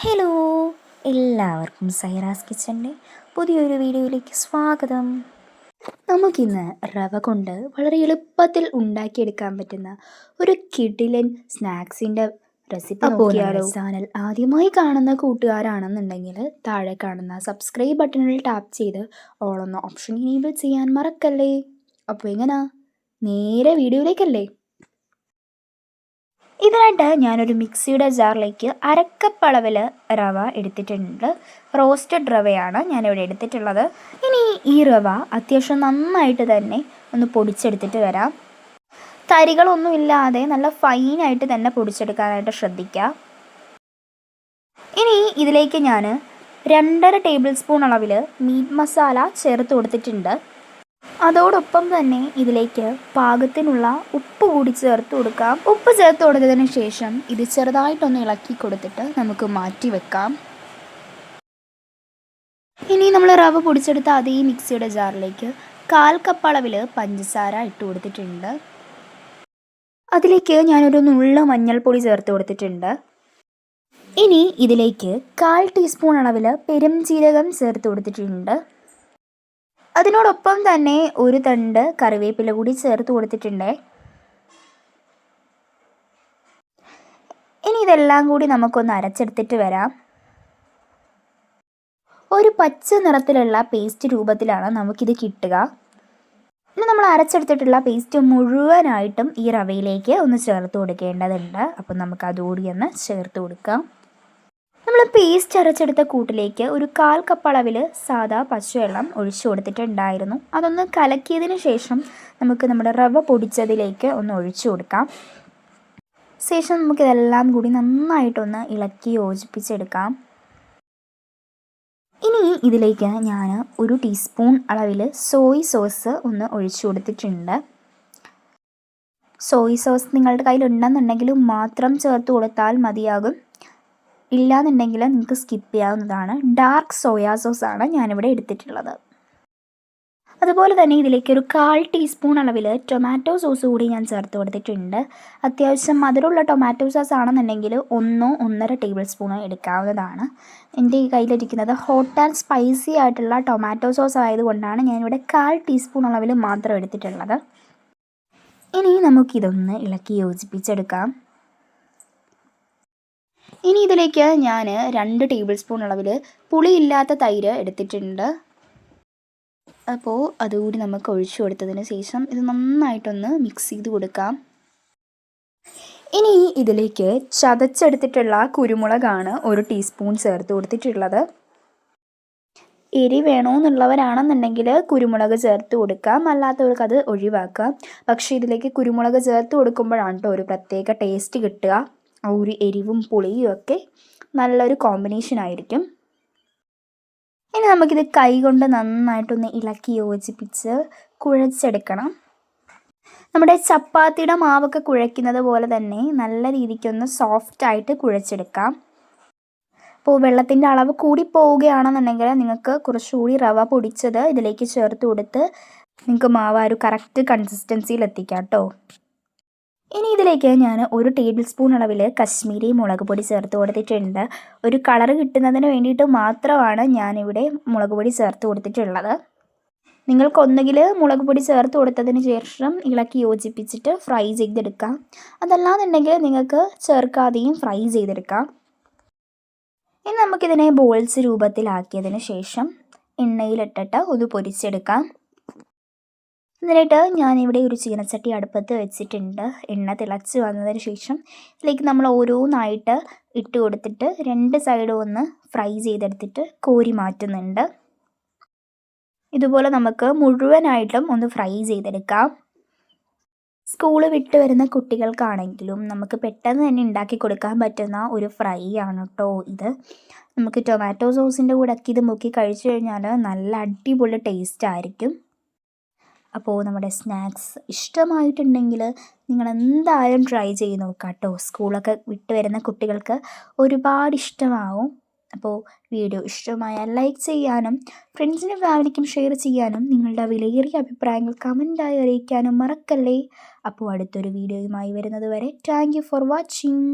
Hello, എല്ലാവർക്കും സൈറാസ് കിച്ചൻ്റെ പുതിയൊരു വീഡിയോയിലേക്ക് സ്വാഗതം. നമുക്കിന്ന് റവ കൊണ്ട് വളരെ എളുപ്പത്തിൽ ഉണ്ടാക്കിയെടുക്കാൻ പറ്റുന്ന ഒരു കിടിലൻ സ്നാക്സിൻ്റെ റെസിപ്പി നോക്കിയാലോ. ചാനൽ ആദ്യമായി കാണുന്ന കൂട്ടുകാരാണെന്നുണ്ടെങ്കിൽ താഴെ കാണുന്ന സബ്സ്ക്രൈബ് ബട്ടണിൽ ടാപ്പ് ചെയ്ത് ഓൾ എന്ന ഓപ്ഷൻ എനേബിൾ ചെയ്യാൻ മറക്കല്ലേ. അപ്പോൾ എങ്ങനാ നേരെ വീഡിയോയിലേക്കല്ലേ. ഇതിനായിട്ട് ഞാനൊരു മിക്സിയുടെ ജാറിലേക്ക് അരക്കപ്പ് അളവിൽ റവ എടുത്തിട്ടുണ്ട്. റോസ്റ്റഡ് റവയാണ് ഞാനിവിടെ എടുത്തിട്ടുള്ളത്. ഇനി ഈ റവ അത്യാവശ്യം നന്നായിട്ട് തന്നെ ഒന്ന് പൊടിച്ചെടുത്തിട്ട് വരാം. തരികളൊന്നുമില്ലാതെ നല്ല ഫൈനായിട്ട് തന്നെ പൊടിച്ചെടുക്കാനായിട്ട് ശ്രദ്ധിക്കുക. ഇനി ഇതിലേക്ക് ഞാൻ 2.5 ടേബിൾ സ്പൂൺ അളവിൽ മീറ്റ് മസാല ചേർത്ത് കൊടുത്തിട്ടുണ്ട്. അതോടൊപ്പം തന്നെ ഇതിലേക്ക് പാകത്തിനുള്ള ഉപ്പ് കൂടി ചേർത്ത് കൊടുക്കാം. ഉപ്പ് ചേർത്ത് കൊടുത്തതിന് ശേഷം ഇത് ചെറുതായിട്ടൊന്ന് ഇളക്കി കൊടുത്തിട്ട് നമുക്ക് മാറ്റി വെക്കാം. ഇനി നമ്മൾ റവ പൊടിച്ചെടുത്ത അതേ മിക്സിയുടെ ജാറിലേക്ക് 1/4 കപ്പ് അളവിൽ പഞ്ചസാര ഇട്ട് കൊടുത്തിട്ടുണ്ട്. അതിലേക്ക് ഞാനൊരു നുള്ള മഞ്ഞൾപ്പൊടി ചേർത്ത് കൊടുത്തിട്ടുണ്ട്. ഇനി ഇതിലേക്ക് 1/4 ടീസ്പൂൺ അളവിൽ പെരുംജീരകം ചേർത്ത് കൊടുത്തിട്ടുണ്ട്. അതിനോടൊപ്പം തന്നെ ഒരു തണ്ട് കറിവേപ്പില കൂടി ചേർത്ത് കൊടുത്തിട്ടുണ്ട്. ഇനി ഇതെല്ലാം കൂടി നമുക്കൊന്ന് അരച്ചെടുത്തിട്ട് വരാം. ഒരു പച്ച നിറത്തിലുള്ള പേസ്റ്റ് രൂപത്തിലാണ് നമുക്കിത് കിട്ടുക. ഇനി നമ്മൾ അരച്ചെടുത്തിട്ടുള്ള പേസ്റ്റ് മുഴുവനായിട്ടും ഈ റവയിലേക്ക് ഒന്ന് ചേർത്ത് കൊടുക്കേണ്ടതുണ്ട്. അപ്പം നമുക്ക് അതുകൂടി ഒന്ന് ചേർത്ത് കൊടുക്കാം. നമ്മൾ പേസ്റ്റ് അരച്ചെടുത്ത കൂട്ടിലേക്ക് ഒരു 1/4 കപ്പ് അളവിൽ സാദാ പച്ചവെള്ളം ഒഴിച്ചു കൊടുത്തിട്ടുണ്ടായിരുന്നു. അതൊന്ന് കലക്കിയതിന് ശേഷം നമുക്ക് നമ്മുടെ റവ പൊടിച്ചതിലേക്ക് ഒന്ന് ഒഴിച്ചു കൊടുക്കാം. ശേഷം നമുക്കിതെല്ലാം കൂടി നന്നായിട്ടൊന്ന് ഇളക്കി യോജിപ്പിച്ചെടുക്കാം. ഇനി ഇതിലേക്ക് ഞാൻ 1 ടീസ്പൂൺ അളവിൽ സോയ് സോസ് ഒന്ന് ഒഴിച്ചു കൊടുത്തിട്ടുണ്ട്. സോയ് സോസ് നിങ്ങളുടെ കയ്യിലുണ്ടെന്നുണ്ടെങ്കിൽ മാത്രം ചേർത്ത് കൊടുത്താൽ മതിയാകും. ഇല്ലാന്നുണ്ടെങ്കിൽ നിങ്ങൾക്ക് സ്കിപ്പ് ചെയ്യാവുന്നതാണ്. ഡാർക്ക് സോയാ സോസാണ് ഞാനിവിടെ എടുത്തിട്ടുള്ളത്. അതുപോലെ തന്നെ ഇതിലേക്ക് ഒരു 1/4 ടീസ്പൂൺ അളവിൽ ടൊമാറ്റോ സോസ് കൂടി ഞാൻ ചേർത്ത് കൊടുത്തിട്ടുണ്ട്. അത്യാവശ്യം മധുരമുള്ള ടൊമാറ്റോ സോസ് ആണെന്നുണ്ടെങ്കിൽ 1-1.5 ടേബിൾ സ്പൂൺ എടുക്കാവുന്നതാണ്. എൻ്റെ ഈ കയ്യിലിരിക്കുന്നത് ഹോട്ട് ആൻഡ് സ്പൈസി ആയിട്ടുള്ള ടൊമാറ്റോ സോസ് ആയതുകൊണ്ടാണ് ഞാനിവിടെ 1/4 ടീസ്പൂൺ അളവിൽ മാത്രം എടുത്തിട്ടുള്ളത്. ഇനി നമുക്കിതൊന്ന് ഇളക്കി യോജിപ്പിച്ചെടുക്കാം. ഇനി ഇതിലേക്ക് ഞാൻ 2 ടേബിൾ സ്പൂൺ അളവിൽ പുളിയില്ലാത്ത തൈര് എടുത്തിട്ടുണ്ട്. അപ്പോൾ അതുകൂടി നമുക്ക് ഒഴിച്ചു കൊടുത്തതിന് ശേഷം ഇത് നന്നായിട്ടൊന്ന് മിക്സ് ചെയ്ത് കൊടുക്കാം. ഇനി ഇതിലേക്ക് ചതച്ചെടുത്തിട്ടുള്ള കുരുമുളകാണ് 1 ടീസ്പൂൺ ചേർത്ത് കൊടുത്തിട്ടുള്ളത്. എരി വേണമെന്നുള്ളവരാണെന്നുണ്ടെങ്കിൽ കുരുമുളക് ചേർത്ത് കൊടുക്കാം, അല്ലാത്തവർക്ക് അത് ഒഴിവാക്കാം. പക്ഷേ ഇതിലേക്ക് കുരുമുളക് ചേർത്ത് കൊടുക്കുമ്പോഴാണ് കേട്ടോ ഒരു പ്രത്യേക ടേസ്റ്റ് കിട്ടുക. ഒരു എരിവും പുളിയും ഒക്കെ നല്ലൊരു കോമ്പിനേഷൻ ആയിരിക്കും. ഇനി നമുക്കിത് കൈ കൊണ്ട് നന്നായിട്ടൊന്ന് ഇളക്കി യോജിപ്പിച്ച് കുഴച്ചെടുക്കണം. നമ്മുടെ ചപ്പാത്തിയുടെ മാവൊക്കെ കുഴയ്ക്കുന്നത് പോലെ തന്നെ നല്ല രീതിക്കൊന്ന് സോഫ്റ്റായിട്ട് കുഴച്ചെടുക്കാം. അപ്പോൾ വെള്ളത്തിൻ്റെ അളവ് കൂടി പോവുകയാണെന്നുണ്ടെങ്കിൽ നിങ്ങൾക്ക് കുറച്ചുകൂടി റവ പൊടിച്ചത് ഇതിലേക്ക് ചേർത്ത് കൊടുത്ത് നിങ്ങൾക്ക് മാവ് ഒരു കറക്റ്റ് കൺസിസ്റ്റൻസിയിൽ എത്തിക്കാം കേട്ടോ. ഇനി ഇതിലേക്ക് ഞാൻ 1 ടേബിൾ സ്പൂൺ അളവിൽ കശ്മീരി മുളക് പൊടി ചേർത്ത് കൊടുത്തിട്ടുണ്ട്. ഒരു കളർ കിട്ടുന്നതിന് വേണ്ടിയിട്ട് മാത്രമാണ് ഞാനിവിടെ മുളക് പൊടി ചേർത്ത് കൊടുത്തിട്ടുള്ളത്. നിങ്ങൾക്കൊന്നുകിൽ മുളക് പൊടി ചേർത്ത് കൊടുത്തതിന് ശേഷം ഇളക്കി യോജിപ്പിച്ചിട്ട് ഫ്രൈ ചെയ്തെടുക്കാം. അതല്ലാന്നുണ്ടെങ്കിൽ നിങ്ങൾക്ക് ചേർക്കാതെയും ഫ്രൈ ചെയ്തെടുക്കാം. ഇനി നമുക്കിതിനെ ബോൾസ് രൂപത്തിലാക്കിയതിന് ശേഷം എണ്ണയിലിട്ടിട്ട് ഒന്ന് പൊരിച്ചെടുക്കാം. എന്നിട്ട് ഞാനിവിടെ ഒരു ചീനച്ചട്ടി അടുപ്പത്ത് വെച്ചിട്ടുണ്ട്. എണ്ണ തിളച്ച് വന്നതിന് ശേഷം ഇതിലേക്ക് നമ്മൾ ഓരോന്നായിട്ട് ഇട്ട് കൊടുത്തിട്ട് 2 സൈഡും ഒന്ന് ഫ്രൈ ചെയ്തെടുത്തിട്ട് കോരി മാറ്റുന്നുണ്ട്. ഇതുപോലെ നമുക്ക് മുഴുവനായിട്ടും ഒന്ന് ഫ്രൈ ചെയ്തെടുക്കാം. സ്കൂൾ വിട്ട് വരുന്ന കുട്ടികൾക്കാണെങ്കിലും നമുക്ക് പെട്ടെന്ന് തന്നെ ഉണ്ടാക്കി കൊടുക്കാൻ പറ്റുന്ന ഒരു ഫ്രൈ ആണ് കേട്ടോ ഇത്. നമുക്ക് ടൊമാറ്റോ സോസിൻ്റെ കൂടെ ഒക്കെ ഇത് മുക്കി കഴിച്ചു കഴിഞ്ഞാൽ നല്ല അടിപൊളി ടേസ്റ്റ് ആയിരിക്കും. അപ്പോൾ നമ്മുടെ സ്നാക്സ് ഇഷ്ടമായിട്ടുണ്ടെങ്കിൽ നിങ്ങൾ എന്തായാലും ട്രൈ ചെയ്ത് നോക്കാം കേട്ടോ. സ്കൂളൊക്കെ വിട്ട് വരുന്ന കുട്ടികൾക്ക് ഒരുപാട് ഇഷ്ടമാവും. അപ്പോൾ വീഡിയോ ഇഷ്ടമായാൽ ലൈക്ക് ചെയ്യാനും ഫ്രണ്ട്സിനും ഫാമിലിക്കും ഷെയർ ചെയ്യാനും നിങ്ങളുടെ വിലയേറിയ അഭിപ്രായങ്ങൾ കമൻറ്റായി അറിയിക്കാനും മറക്കല്ലേ. അപ്പോൾ അടുത്തൊരു വീഡിയോയുമായി വരുന്നത് വരെ താങ്ക് യു ഫോർ വാച്ചിങ്.